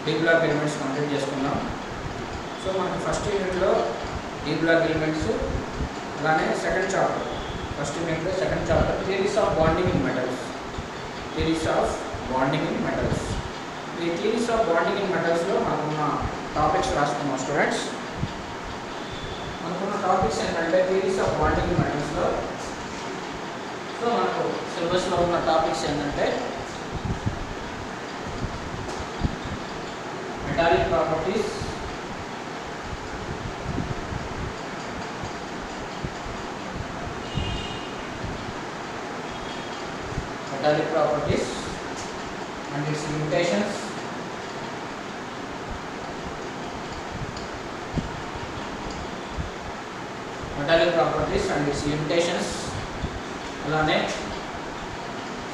D block elements complete చేసుకున్నాం. So మనకి first యూనిట్లో डी ब्लॉक एलिमेंट्स అలానే సెకండ్ చాప్టర్ ఫస్ట్ యూనిట్లో second chapter theories of bonding in metals. Theories of bonding in metals. ఈ theories of bonding in మెటల్స్లో మనకున్న topics రాసుకున్నాం students. మనకున్న టాపిక్స్ ఏంటంటే థియరీస్ ఆఫ్ బాండింగ్ ఇన్ మెటల్స్లో సో మనకు సిలబస్లో ఉన్న టాపిక్స్ ఏంటంటే metallic properties, metallic properties and its limitations, metallic properties and its limitations. అలానే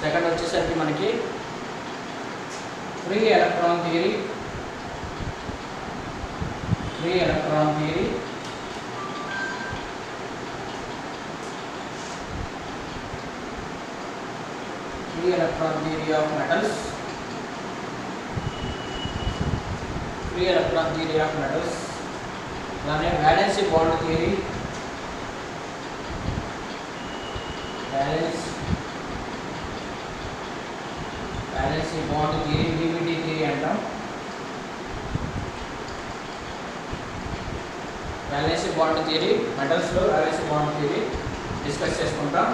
సెకండ్ వచ్చేసరికి మనకి free electron theory, free electron theory, free electron theory of metals, free electron theory of metals. అలానే valency bond theory, valency bond theory, VBT theory అంటాం. valency bond theory metals లో valency bond theory discuss చేసుకుంటాం.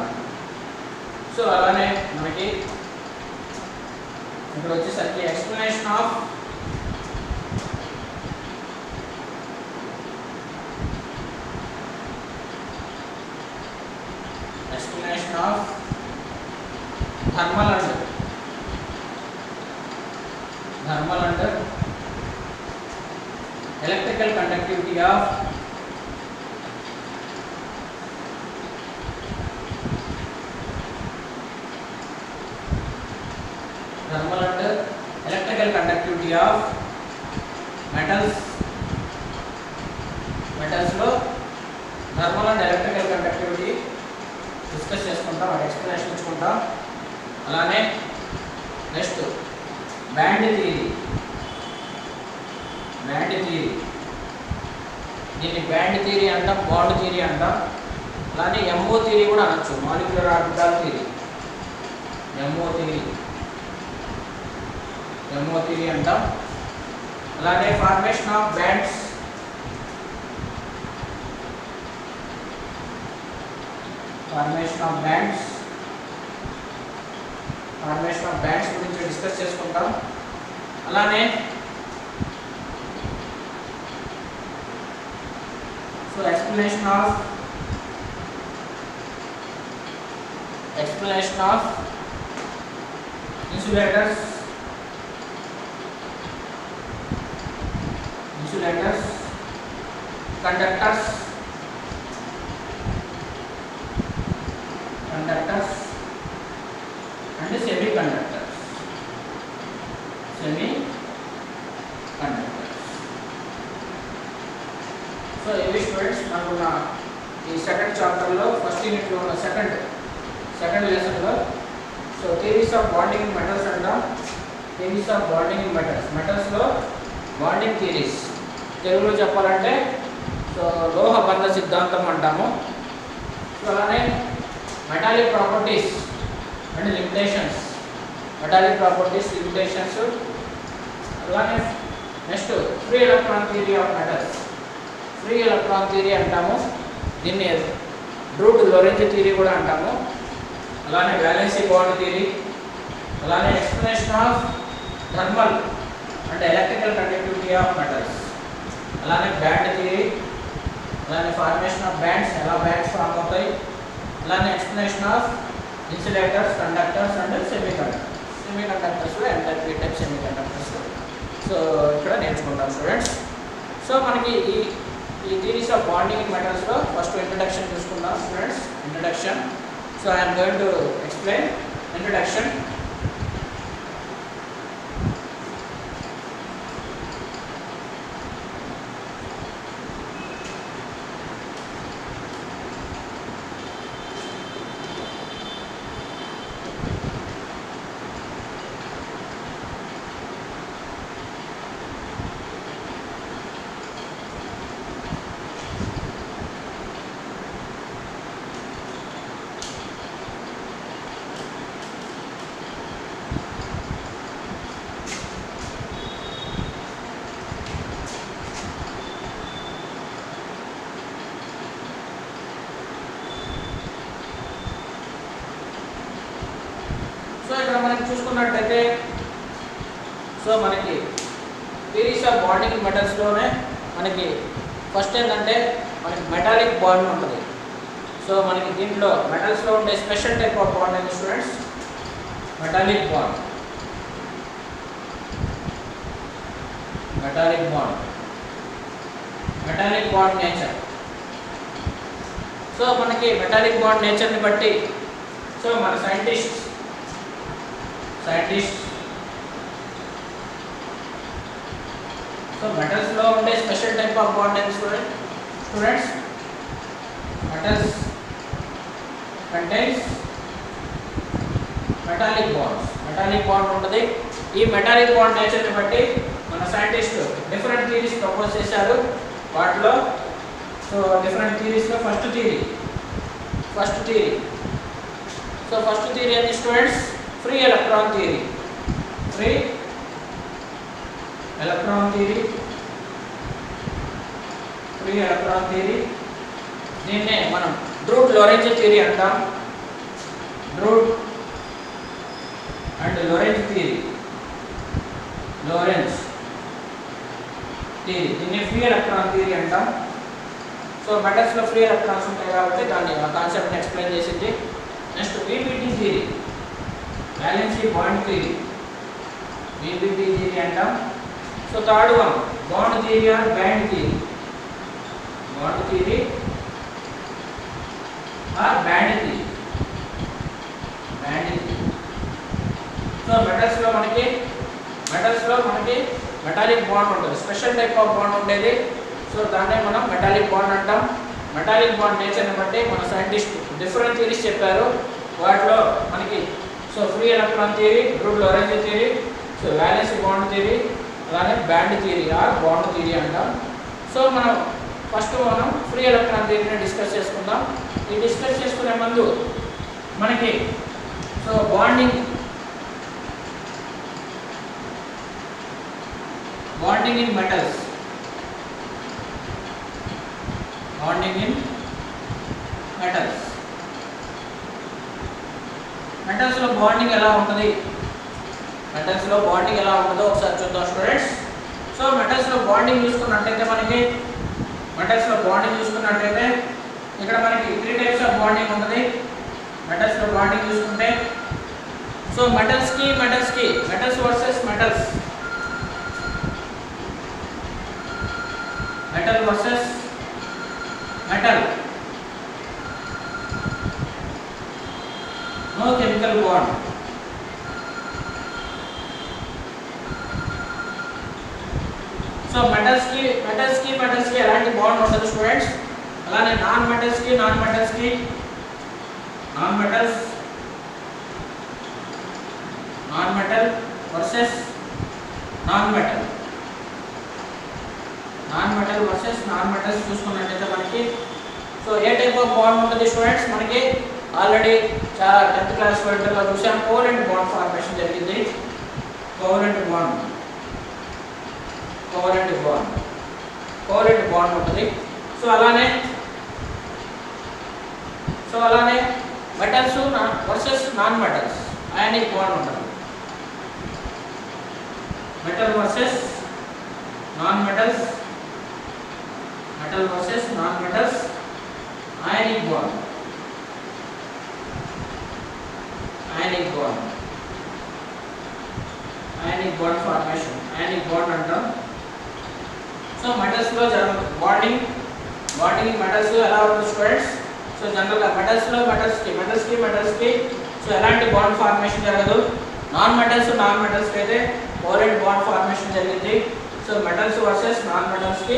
సో అలానే మనకి ఇక్కడ వచ్చేసరికి explanation of thermal and electrical conductivity of thermal and electrical conductivity of metals లో thermal and electrical conductivity discuss చేసుకుంటాం, వాటి ఎక్స్ప్లెనేషన్ ఇచ్చుకుంటాం. అలానే నెక్స్ట్ బ్యాండ్ థియరీ, దీన్ని బ్యాండ్ థియరీ అంటాం, బాండ్ థియరీ అంటాం. అలానే ఎంఓ థియరీ కూడా అనొచ్చు, molecular orbital theory, MO theory అంటాం. అలానే ఫార్మేషన్ ఆఫ్ బ్యాండ్స్, గురించి డిస్కస్ చేసుకుంటాం. అలానే so explanation of insulators, conductors and semiconductors. So ఇవి స్టూడెంట్స్ మనకున్న ఈ సెకండ్ చాప్టర్లో ఫస్ట్ యూనిట్లో ఉన్న సెకండ్ లెసన్లో so theories of bonding in metals అంటాం. థియరీస్ ఆఫ్ బాండింగ్ ఇన్ మెటల్స్లో బాండింగ్ థియరీస్ తెలుగులో చెప్పాలంటే సో లోహ బంధ సిద్ధాంతం అంటాము. సో అలానే మెటాలిక్ ప్రాపర్టీస్ అండ్ లిమిటేషన్స్, అలానే next free electron theory of metals, free electron theory అంటాము. దీన్ని డ్రూట్ లోరెంజ్ థియరీ కూడా అంటాము. అలానే వ్యాలెన్సీ బాండ్ థియరీ, అలానే explanation of thermal and electrical conductivity of metals, అలానే బ్యాండ్ థియరీ, అలానే ఫార్మేషన్ ఆఫ్ బ్యాండ్స్, ఎలా బ్యాండ్స్ ఫామ్ అవుతాయి, అలానే explanation of insulators, conductors and సెమీకండక్టర్స్లో ఎంటర్ టైప్ సెమీకండక్టర్స్ సో ఇక్కడ నేర్చుకుంటాం స్టూడెంట్స్. సో మనకి ఈ థియరీస్ ఆఫ్ బాండింగ్ ఇన్ మెటల్స్లో ఫస్ట్ ఇంట్రడక్షన్ చూసుకుందాం students. Introduction. So I'm going to explain introduction. చూసుకున్నట్టయితే సో మనకి సిరీస్ ఆఫ్ బాండింగ్ మెటల్స్లోనే మనకి ఫస్ట్ ఏంటంటే మనకి మెటాలిక్ బాండ్ ఉంటుంది. సో మనకి దీంట్లో మెటల్స్లో ఉండే స్పెషల్ టైప్ ఆఫ్ బాండ్ ఏంటి students? Metallic bond. Metallic bond, metallic bond nature. So మనకి మెటాలిక్ బాండ్ నేచర్ని బట్టి సో మన సైంటిస్ట్ సో మెటల్స్లో ఉండే స్పెషల్ టైప్ ఆఫ్ బాండ్ ఏంటి students? Metals contains metallic bonds. Metallic bond ఉంటుంది. ఈ మెటాలిక్ బాండ్ నేచర్ని బట్టి మన సైంటిస్ట్ డిఫరెంట్ థియరీస్ ప్రపోజ్ చేశారు. వాటిలో సో డిఫరెంట్ థియరీస్లో first theory so first theory ఏంటి students? Free electron theory. Free electron theory. దీన్నే మనం డ్రూడ్ లోరెంజ్ థియరీ అంటాం. Drude and Lorentz theory. దీన్ని ఫ్రీ ఎలక్ట్రాన్ థియరీ అంటాం. సో మెటల్స్లో ఫ్రీ ఎలక్ట్రాన్స్ ఉంటాయి కాబట్టి దాన్ని ఆ కాన్సెప్ట్ని ఎక్స్ప్లెయిన్ చేసింది. Next VBT theory, valency bond theory. VBT theory అంటాం. So third one bond theory or band theory. Bond theory or band theory. So మెటల్స్లో మనకి మెటాలిక్ బాండ్ ఉంటుంది. స్పెషల్ టైప్ ఆఫ్ బాండ్ ఉండేది. సో దాన్నే మనం మెటాలిక్ బాండ్ అంటాం. Metallic bond నేచర్ని బట్టి మన సైంటిస్ట్ డిఫరెంట్ థియరీస్ చెప్పారు. వాటిలో మనకి so free electron theory, Drude Lorentz theory, so valency bond theory, అలానే band theory or bond theory అంటాం. సో మనం ఫ్రీ ఎలక్ట్రాన్ థియరీని డిస్కస్ చేసుకుందాం. ఈ డిస్కస్ చేసుకునే ముందు మనకి సో బాండింగ్ ఇన్ మెటల్స్. మెటల్స్లో బాండింగ్ ఎలా ఉంటుంది? ఒకసారి చూద్దాం స్టూడెంట్స్. సో మెటల్స్లో బాండింగ్ చూసుకున్నట్టయితే ఇక్కడ మనకి 3 టైప్స్ ఆఫ్ బాండింగ్ ఉంటుంది. మెటల్స్లో బాండింగ్ చూసుకుంటే so metals versus metals, metal versus metal, no chemical bond. So metals కి ఎలాంటి బాండ్ ఉండదు స్టూడెంట్స్. అలానే non metals versus non metals చూసుకున్నట్టయితే మనకి సో ఏ టైప్ ఆఫ్ బాండ్ ఉంటుంది స్టూడెంట్స్? మనకి ఆల్రెడీ చాలా 10th క్లాస్ ఇంటర్లో చూసాం. కోవలెంట్ బాండ్ ఫార్మేషన్ జరిగింది. కోవలెంట్ బాండ్ ఉంటుంది. సో అలానే metals versus non metals, ionic bond ఉంటుంది. Metal versus non metals, ionic bond formation, ionic bond అంటాం. సో మెటల్స్లో బాండింగ్ మెటల్స్ ఎలా ఉంటుంది స్టూడెంట్స్? సో జనరల్గా మెటల్స్కి సో ఎలాంటి బాండ్ ఫార్మేషన్ జరగదు. నాన్ మెటల్స్కి అయితే కోవలెంట్ బాండ్ ఫార్మేషన్ జరిగింది. సో మెటల్స్ వర్సెస్ నాన్ మెటల్స్కి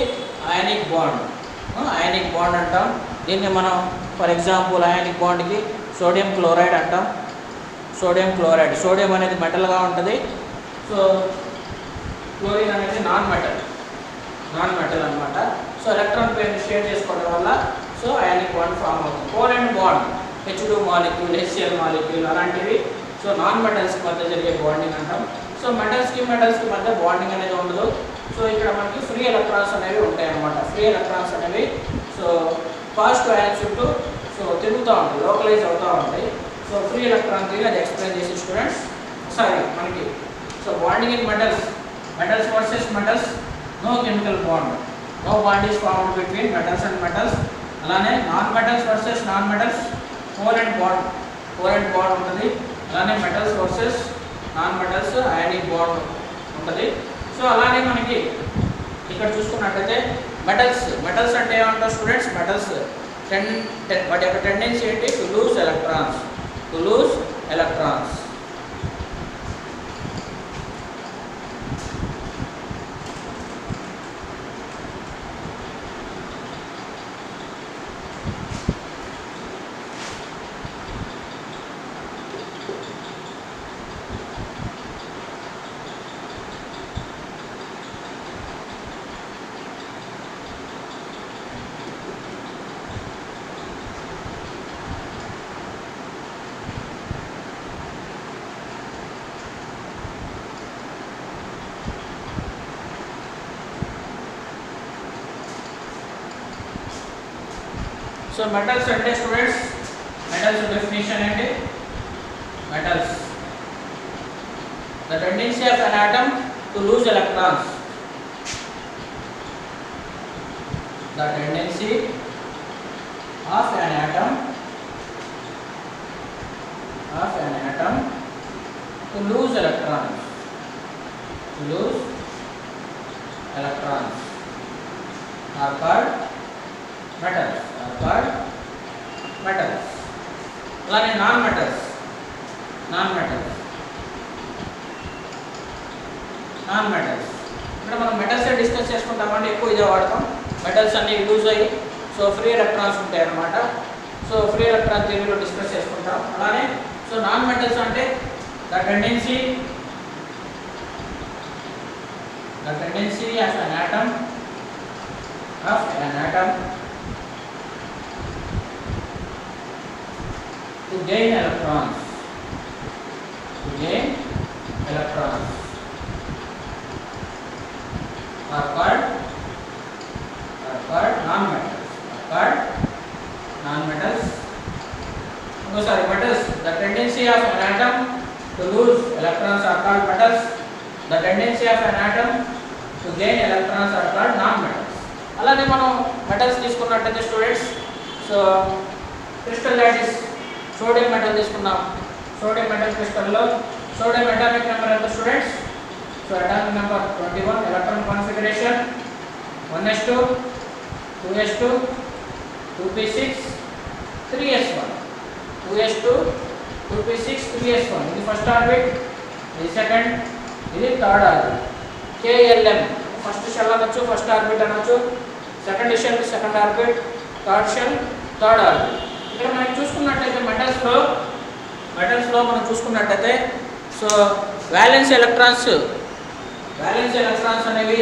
అయానిక్ బాండ్ అంటాం. దీన్ని మనం ఫర్ ఎగ్జాంపుల్ అయానిక్ బాండ్కి సోడియం క్లోరైడ్ అంటాం. సోడియం అనేది మెటల్గా ఉంటుంది. సో క్లోరిన్ అనేది నాన్ మెటల్ అన్నమాట. సో ఎలక్ట్రాన్ పేర్ షేర్ చేసుకోవడం వల్ల సో అయానిక్ బాండ్ ఫామ్ అవుతుంది. Covalent bond H2 molecule, HCl molecule అలాంటివి సో నాన్ మెటల్స్ మధ్య జరిగే బాండింగ్ అంటాం. సో మెటల్స్కి మధ్య బాండింగ్ అనేది ఉండదు. సో ఇక్కడ మనకి ఫ్రీ ఎలక్ట్రాన్స్ అనేవి ఉంటాయి అన్నమాట. సో పాజిటివ్ అయాన్ చుట్టూ సో తిరుగుతూ ఉంటాయి, లోకలైజ్ అవుతూ ఉంటాయి. సో ఫ్రీ ఎలక్ట్రాన్ థియరీ అది ఎక్స్ప్లెయిన్ చేసి స్టూడెంట్స్ ఒకసారి మనకి so bonding in metals, metals versus metals, no chemical bond, no bond is formed between metals and metals. అలానే non metals versus non metals, covalent bond ఉంటుంది. అలానే metals versus non metals, ionic bond ఉంటుంది. So అలానే మనకి ఇక్కడ చూసుకున్నట్లయితే metals అంటే ఏమంటారు స్టూడెంట్స్, మెటల్స్ వాటి యొక్క టెండెన్సీ ఏంటి, to lose electrons. So metals అంటే స్టూడెంట్స్, మెటల్స్ డెఫినేషన్ ఏంటి, metals the tendency of an atom to lose electrons, the tendency of an atom to lose electrons are called metals. అలానే non metals ఇక్కడ మనం metals discuss చేసుకుంటామంటే ఎక్కువ ఇదే వాడతాం. Metals అన్ని loose అయ్యి సో ఫ్రీ ఎలక్ట్రాన్స్ ఉంటాయి అన్నమాట. సో ఫ్రీ ఎలక్ట్రాన్ థియరీలో డిస్కస్ చేసుకుంటాం. అలానే సో నాన్ మెటల్స్ అంటే the tendency of an atom to gain electrons are called non-metals. Metals. The tendency of an atom to lose electrons are called metals. The tendency of an atom to gain electrons are called non-metals. అలానే మనం metals తీసుకున్నట్టయితే students, so crystal lattice sodium metal తీసుకున్నాం. Sodium metal క్రిస్టల్లో sodium atomic number ఎంత students, so atomic number 21. Electron configuration 1s2 2s2 2p6 3s1, 2s2 2p6 3s1. ఇది first orbit, ఇది second, ఇది third orbit. KLM first shell అనొచ్చు, first orbit అనొచ్చు, second shell second orbit, third shell third orbit. ఇక్కడ మనం చూసుకున్నట్లయితే మెటల్స్లో మనం చూసుకున్నట్లయితే సో వ్యాలెన్స్ ఎలక్ట్రాన్స్ అనేవి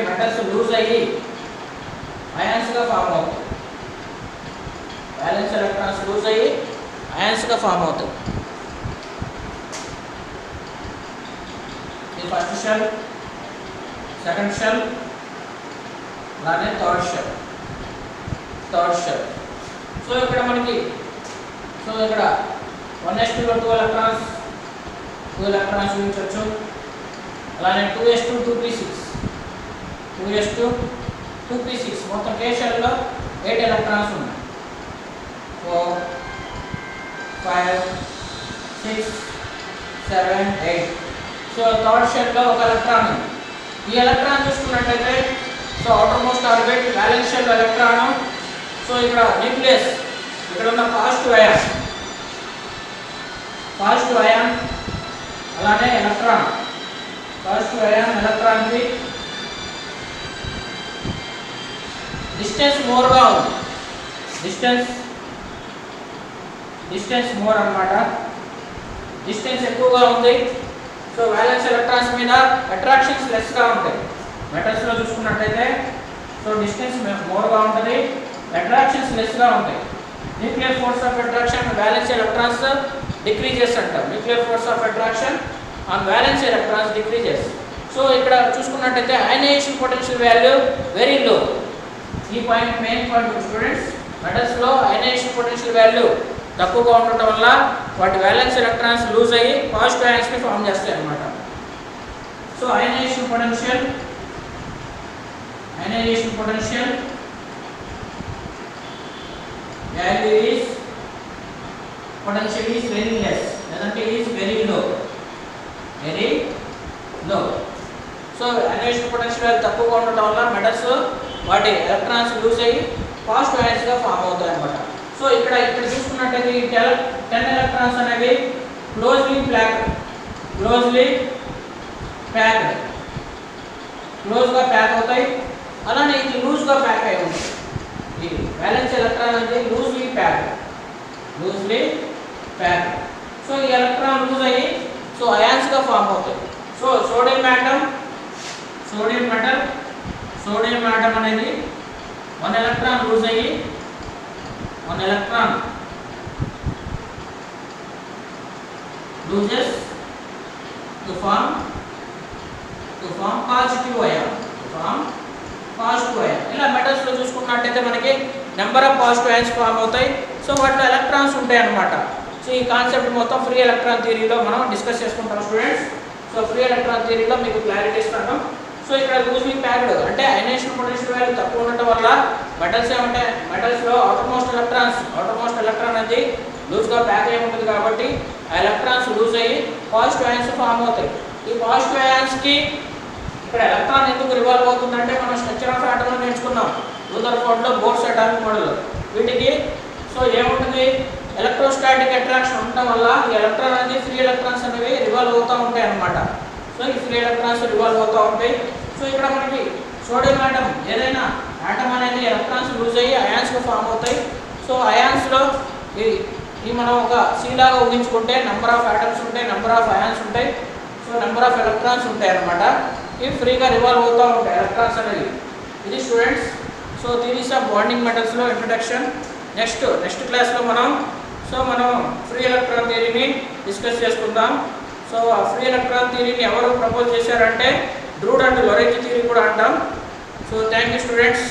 మెటల్స్ లూజ్ అయ్యి అయాన్స్గా ఫామ్ అవుతాయి. వ్యాలెన్స్ ఎలక్ట్రాన్స్ లూజ్ అయ్యి అయాన్స్గా ఫామ్ అవుతాయి. ఇది ఫస్ట్ షెల్, సెకండ్ షెల్, అలానే థర్డ్ షెల్. సో ఇక్కడ మనకి సో ఇక్కడ 1s2లో 2 ఎలక్ట్రాన్స్ చూపించవచ్చు. అలానే 2s2 2p6 మొత్తం K షెల్లో 8 ఎలక్ట్రాన్స్ ఉన్నాయి. 4 5 6 7 8. సో థర్డ్ షెల్లో ఒక ఎలక్ట్రాన్ ఉంది. ఈ ఎలక్ట్రాన్ చూసుకున్నట్లయితే so outermost orbit valence shell electron. So ఇక్కడ న్యూక్లియస్, ఇక్కడ ఉన్న పాజిటివ్ అయాన్ అలానే ఎలక్ట్రాన్, పాజిటివ్ అయాన్ ఎలక్ట్రాన్కి డిస్టెన్స్ మోర్గా ఉంది. డిస్టెన్స్ మోర్ అన్నమాట, డిస్టెన్స్ ఎక్కువగా ఉంది. సో వ్యాలెన్స్ ఎలక్ట్రాన్స్ మీద అట్రాక్షన్స్ లెస్గా ఉంటాయి. మెటల్స్లో చూసుకున్నట్టయితే సో డిస్టెన్స్ మోర్గా ఉంటుంది, అట్రాక్షన్స్ లెస్గా ఉంటాయి. Nuclear force of attraction valence electrons decreases అంటాం. Nuclear force of attraction on valence electrons decreases. So ఇక్కడ చూసుకున్నట్టయితే ionisation potential value very low. ఈ పాయింట్ మెయిన్ పాయింట్ స్టూడెంట్స్, మెటల్స్లో అయనైజేషన్ పొటెన్షియల్ వాల్యూ తక్కువగా ఉండటం వల్ల వాటి వ్యాలెన్స్ ఎలక్ట్రాన్స్ లూజ్ అయ్యి పాజిటివ్ అయాన్స్ని ఫామ్ చేస్తాయి అన్నమాట. So ionisation potential value is potential is very less, లేదంటే is very low. So ionisation potential value తక్కువగా ఉండటం వల్ల మెటల్స్ వాటి ఎలక్ట్రాన్స్ లూజ్ అయ్యి పాజిటివ్ అయాన్స్ గా ఫామ్ అవుతాయి అన్నమాట. సో ఇక్కడ చూసుకున్నట్టయితే ఈ 10 ఎలక్ట్రాన్స్ అనేవి క్లోజ్లీ ప్యాక్డ్ క్లోజ్గా ప్యాక్ అవుతాయి. అలానే ఇది లూజ్గా ప్యాక్ అయి ఉంటుంది. ఈ బ్యాలెన్స్ ఎలక్ట్రాన్ అనేది లూజ్లీ ప్యాక్. సో ఈ ఎలక్ట్రాన్ లూజ్ అయ్యి సో అయాన్స్గా ఫామ్ అవుతాయి. సో సోడియం ఆటం అనేది 1 ఎలక్ట్రాన్ లూజ్ అయ్యి 1 electron loses to form positive ion. ఇలా మెటల్స్ లో చూసుకున్నట్టయితే మనకి number of positive ions form అవుతాయి. సో వాటిలో ఎలక్ట్రాన్స్ ఉంటాయి అన్నమాట. సో ఈ కాన్సెప్ట్ మొత్తం ఫ్రీ ఎలక్ట్రాన్ థియరీలో మనం డిస్కస్ చేసుకుంటాం స్టూడెంట్స్. సో ఫ్రీ ఎలక్ట్రాన్ థియరీలో మీకు క్లారిటీ ఇస్తాను. సో ఇక్కడ లూజ్లీ ప్యాక్డ్ అంటే అయనైజేషన్ పొటెన్షియల్ వాల్యూ తక్కువ ఉండటం వల్ల మెటల్స్లో అవుటర్ మోస్ట్ ఎలక్ట్రాన్ అనేది లూజ్గా ప్యాక్ అయి ఉంటుంది కాబట్టి ఆ ఎలక్ట్రాన్స్ లూజ్ అయ్యి పాజిటివ్ అయాన్స్ ఫామ్ అవుతాయి. ఈ పాజిటివ్ అయాన్స్కి ఇక్కడ ఎలక్ట్రాన్ ఎందుకు రివాల్వ్ అవుతుందంటే మనం స్ట్రక్చర్ ఆఫ్ ఆటంలో నేర్చుకున్నాం రూదర్ఫోర్డ్లో బోర్డ్స్ అటామిక్ మోడల్. వీటికి సో ఏముంటుంది, ఎలక్ట్రోస్టాటిక్ అట్రాక్షన్ ఉండటం వల్ల ఈ ఎలక్ట్రాన్ అనేది ఫ్రీ ఎలక్ట్రాన్స్ అనేవి రివాల్వ్ అవుతూ ఉంటాయి అన్నమాట. సో ఈ ఫ్రీ ఎలక్ట్రాన్స్ రివాల్వ్ అవుతూ ఉంటాయి. సో ఇక్కడ మనకి సోడియం ఆటం ఏదైనా ఆటం అనేది ఎలక్ట్రాన్స్ లూజ్ అయ్యి అయాన్స్గా ఫామ్ అవుతాయి. సో అయాన్స్లో ఈ మనం ఒక సీలాగా ఊహించుకుంటే నెంబర్ ఆఫ్ ఆటమ్స్ ఉంటాయి, నెంబర్ ఆఫ్ అయాన్స్ ఉంటాయి, సో నెంబర్ ఆఫ్ ఎలక్ట్రాన్స్ ఉంటాయి అన్నమాట. ఇవి ఫ్రీగా రివాల్వ్ అవుతూ ఉంటాయి ఎలక్ట్రాన్స్ అనేవి. ఇది students so theories of bonding మెటల్స్లో ఇంట్రడక్షన్. నెక్స్ట్ క్లాస్లో మనం ఫ్రీ ఎలక్ట్రాన్ థియరీని డిస్కస్ చేసుకుందాం. సో ఆ ఫ్రీ ఎలక్ట్రాన్ థియరీని ఎవరు ప్రపోజ్ చేశారంటే డ్రూడ్ అండ్ లోరెంజ్ థియరీ కూడా అంటాం. So thank you students.